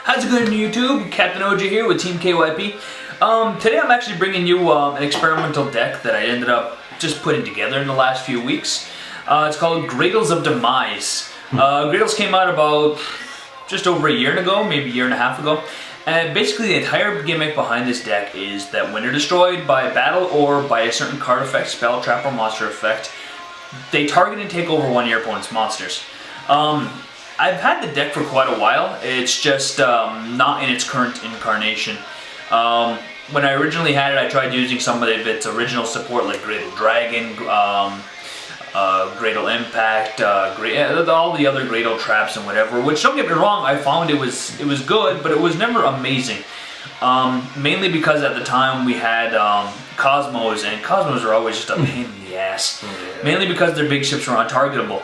How's it going YouTube? Captain OJ here with Team KYP. Today I'm actually bringing you an experimental deck that I ended up just putting together in the last few weeks. It's called Gradles of Demise. Gradles came out about just over a year ago, maybe a year and a half ago. And basically the entire gimmick behind this deck is that when they're destroyed by battle or by a certain card effect, spell, trap, or monster effect, they target and take over one of your opponent's monsters. I've had the deck for quite a while. It's just not in its current incarnation. When I originally had it, I tried using some of its original support, like Gradle Dragon, Gradle Impact, all the other Gradle traps and whatever. Which, don't get me wrong, I found it was good, but it was never amazing. Mainly because at the time we had Cosmos, and Cosmos are always just a pain in the ass. Mainly because their big ships were untargetable.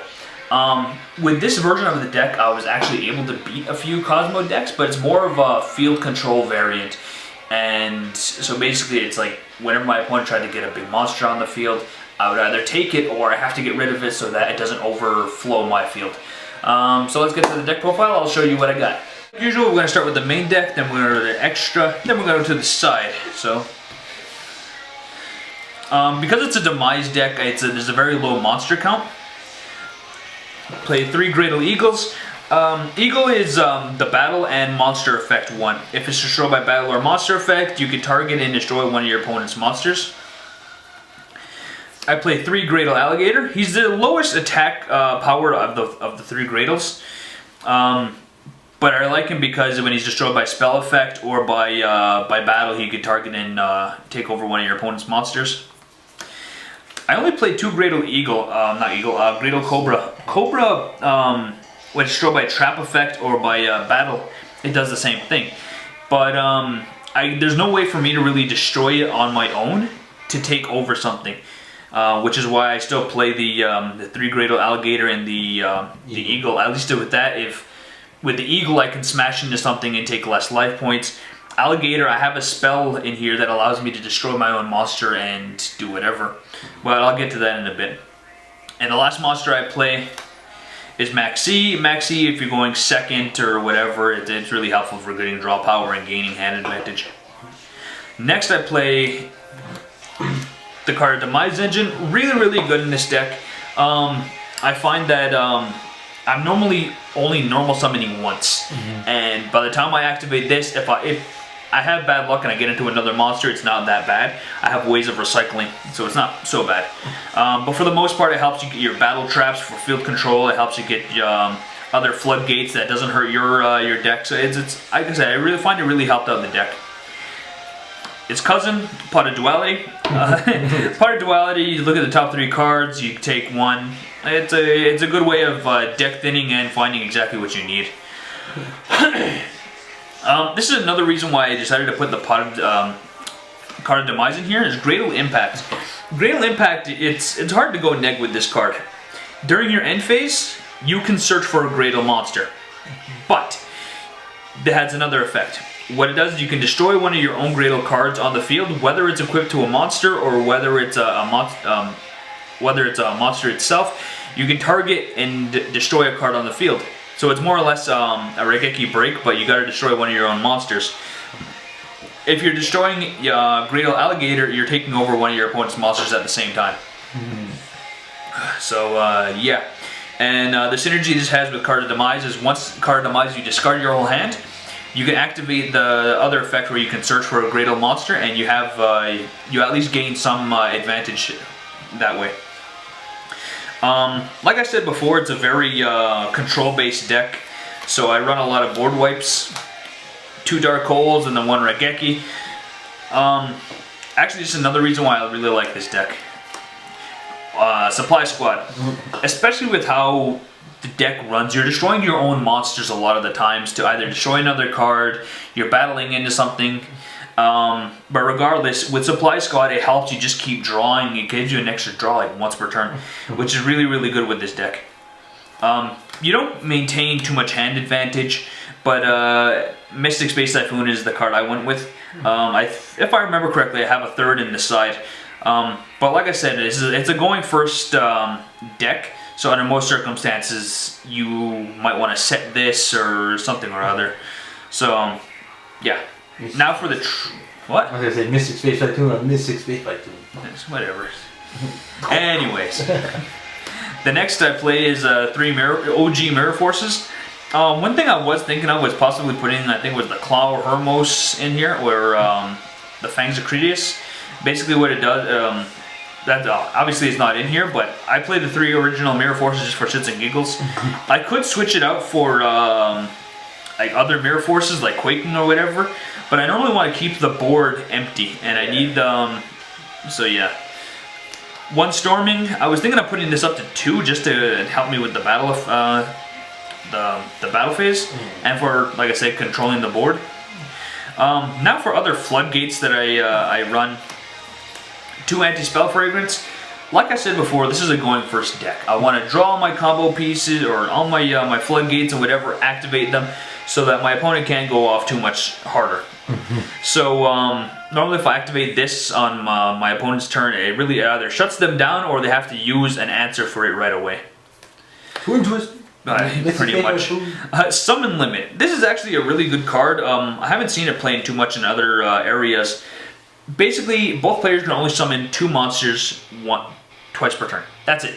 With this version of the deck, I was actually able to beat a few Cosmo decks, but it's more of a field control variant. And so basically it's like whenever my opponent tried to get a big monster on the field, I would either take it or I have to get rid of it so that it doesn't overflow my field. So let's get to the deck profile. I'll show you what I got. As usual, we're going to start with the main deck, then we're going to go to the extra, then we're going to go to the side. So because it's a Demise deck, there's a very low monster count. Play 3 Gradle Eagles. Eagle is the battle and monster effect one. If it's destroyed by battle or monster effect, you can target and destroy one of your opponent's monsters. I play 3 Gradle Alligator. He's the lowest attack power of the 3 Gradles. But I like him because when he's destroyed by spell effect or by battle, he could target and take over one of your opponent's monsters. I only played 2 Gradle Gradle Cobra. Cobra, when it's destroyed by trap effect or by battle, it does the same thing. But there's no way for me to really destroy it on my own to take over something. Which is why I still play the 3 Gradle Alligator and the Eagle. At least with that, with the Eagle I can smash into something and take less life points. Alligator, I have a spell in here that allows me to destroy my own monster and do whatever. But I'll get to that in a bit. And the last monster I play is Maxi. Maxi, if you're going second or whatever, it's really helpful for getting draw power and gaining hand advantage. Next I play the card Demise Engine. Really good in this deck. I find that I'm normally only normal summoning once, and by the time I activate this, if I have bad luck and I get into another monster, it's not that bad. I have ways of recycling, so it's not so bad. But for the most part, it helps you get your battle traps for field control. It helps you get other floodgates that doesn't hurt your deck. So it's like I said, I really find it really helped out the deck. Its cousin, Pot of Duality. Pot of Duality, you look at the top 3 cards, you take one. It's a good way of deck thinning and finding exactly what you need. This is another reason why I decided to put the card of Demise in here, is Gradle Impact. Gradle Impact, it's hard to go neg with this card. During your end phase, you can search for a Gradle monster, but that has another effect. What it does is you can destroy one of your own Gradle cards on the field, whether it's equipped to a monster or whether it's a monster itself. You can target and destroy a card on the field. So it's more or less a Raigeki break, but you gotta destroy one of your own monsters. If you're destroying Gradle Alligator, you're taking over one of your opponent's monsters at the same time. So yeah. And the synergy this has with Card of Demise is once Card of Demise, you discard your whole hand. You can activate the other effect where you can search for a Gradle monster, and you have you at least gain some advantage that way. Like I said before, it's a very control-based deck, so I run a lot of board wipes, 2 Dark Holes, and then 1 Raigeki. Actually, this is another reason why I really like this deck. Supply Squad, especially with how the deck runs, you're destroying your own monsters a lot of the times to either destroy another card, you're battling into something. But regardless, with Supply Squad, it helps you just keep drawing. It gives you an extra draw like once per turn, which is really good with this deck. You don't maintain too much hand advantage, but Mystic Space Typhoon is the card I went with. If I remember correctly, I have a 3rd in the side. But like I said, it's a going first deck. So under most circumstances, you might want to set this or something or other. So, yeah. Now for the what? I was gonna say Mystic Space Tycoon or Mystic Space Tycoon. Whatever. Anyways, the next I play is 3 OG Mirror Forces. One thing I was thinking of was possibly putting, I think it was the Claw Hermos in here, or the Fangs of Cretius. Basically what it does, that obviously it's not in here, but I play the 3 original Mirror Forces just for shits and giggles. I could switch it out for like other Mirror Forces, like Quaking or whatever, but I normally want to keep the board empty, and I need, so yeah. 1 Storming, I was thinking of putting this up to 2 just to help me with the battle of, the battle phase, and for, like I said, controlling the board. Now for other floodgates that I run. 2 Anti-Spell Fragrance. Like I said before, this is a going first deck. I want to draw my combo pieces or all my my floodgates and whatever, activate them so that my opponent can't go off too much harder. So normally if I activate this on my opponent's turn, it really either shuts them down or they have to use an answer for it right away. Twin Twist. Pretty much. Summon Limit. This is actually a really good card. I haven't seen it playing too much in other areas. Basically, both players can only summon 2 monsters twice per turn. That's it.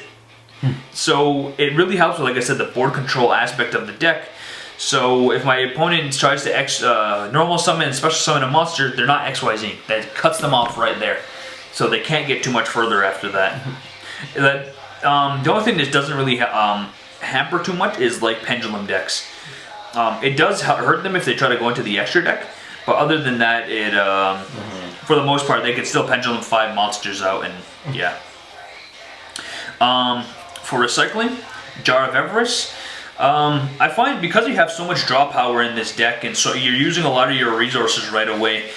So it really helps with, like I said, the board control aspect of the deck. So if my opponent tries to normal summon and special summon a monster, they're not XYZ. That cuts them off right there. So they can't get too much further after that. The only thing that doesn't really hamper too much is like pendulum decks. It does hurt them if they try to go into the extra deck, but other than that, it for the most part they can still pendulum 5 monsters out, and yeah. For recycling, Jar of Everest. I find because you have so much draw power in this deck, and so you're using a lot of your resources right away.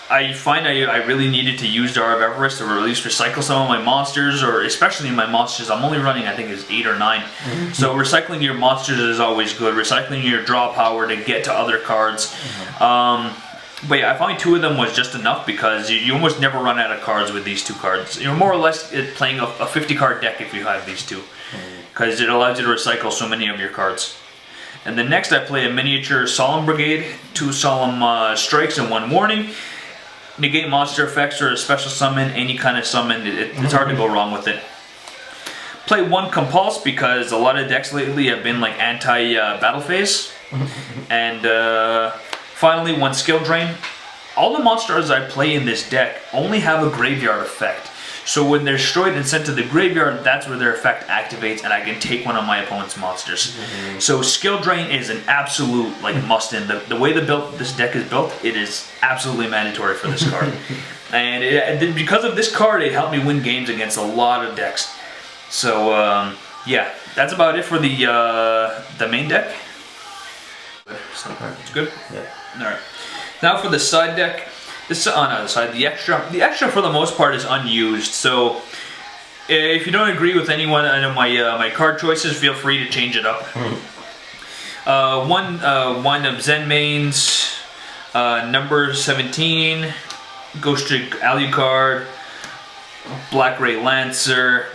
I find I really needed to use Jar of Everest to at least recycle some of my monsters, or especially my monsters. I'm only running, I think it's 8 or 9. So recycling your monsters is always good. Recycling your draw power to get to other cards. But yeah, I find 2 of them was just enough because you almost never run out of cards with these 2 cards. You're more or less playing a 50 card deck if you have these 2. Because it allows you to recycle so many of your cards. And then next I play a miniature Solemn Brigade, 2 Solemn Strikes and 1 Warning. Negate monster effects or a special summon, any kind of summon, it's hard to go wrong with it. Play 1 Compulse because a lot of decks lately have been like anti-battle phase. And finally 1 Skill Drain. All the monsters I play in this deck only have a graveyard effect. So when they're destroyed and sent to the graveyard, that's where their effect activates and I can take one of my opponent's monsters. So Skill Drain is an absolute like must-in. The way this deck is built, it is absolutely mandatory for this card. And because of this card, it helped me win games against a lot of decks. So yeah, that's about it for the main deck. So, it's good? Yeah. Alright. Now for the side deck. This on the other side, the extra. The extra for the most part is unused. So if you don't agree with any one of my card choices, feel free to change it up. One of Zenmane's, number 17, Ghost Trick Alucard, Black Ray Lancer,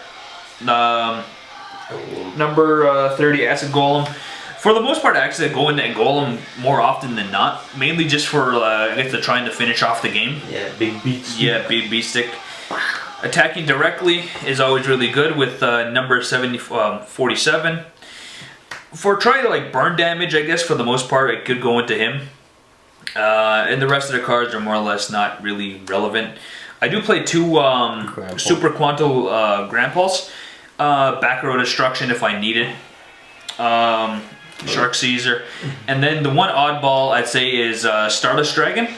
number 30 Acid Golem. For the most part, I actually go into Golem more often than not, mainly just for I guess they're trying to finish off the game. Yeah, big beat stick. Yeah, big beat stick. Attacking directly is always really good with number 47. For trying to like burn damage, I guess for the most part, it could go into him. And the rest of the cards are more or less not really relevant. I do play 2 Super Quanto Grand Pulse, back row destruction if I need it. Shark Caesar, and then the one oddball I'd say is Starless Dragon.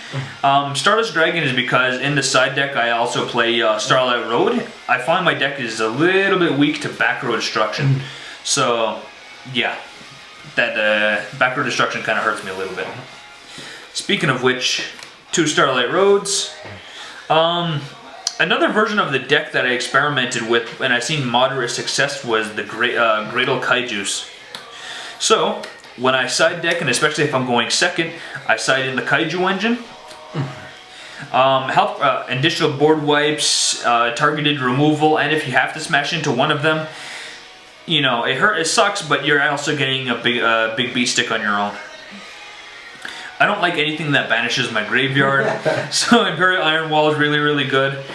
Starless Dragon is because in the side deck I also play Starlight Road. I find my deck is a little bit weak to back row destruction, so yeah, that back row destruction kind of hurts me a little bit. Speaking of which, 2 Starlight Roads. Another version of the deck that I experimented with and I've seen moderate success was the Gradle Kaijus. So, when I side deck, and especially if I'm going second, I side in the Kaiju engine. Additional board wipes, targeted removal, and if you have to smash into one of them, you know, it sucks, but you're also getting a big beast stick on your own. I don't like anything that banishes my graveyard. So Imperial Iron Wall is really, really good. If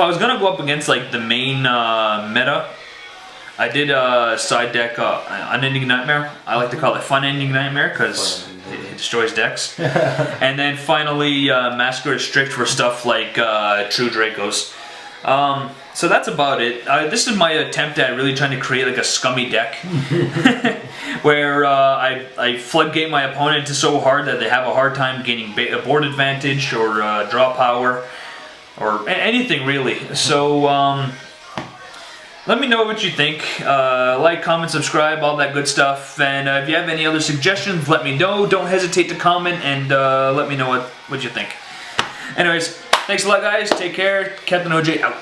I was gonna go up against like the main meta, I did side deck Unending Nightmare. I like to call it Fun Ending Nightmare because it destroys decks. And then finally Massacre Strict for stuff like True Dracos. So that's about it. This is my attempt at really trying to create like a scummy deck where I floodgate my opponent so hard that they have a hard time gaining board advantage or draw power or anything really. So let me know what you think. Like, comment, subscribe, all that good stuff. And if you have any other suggestions, let me know. Don't hesitate to comment and let me know what you think. Anyways, thanks a lot guys. Take care. Captain OJ out.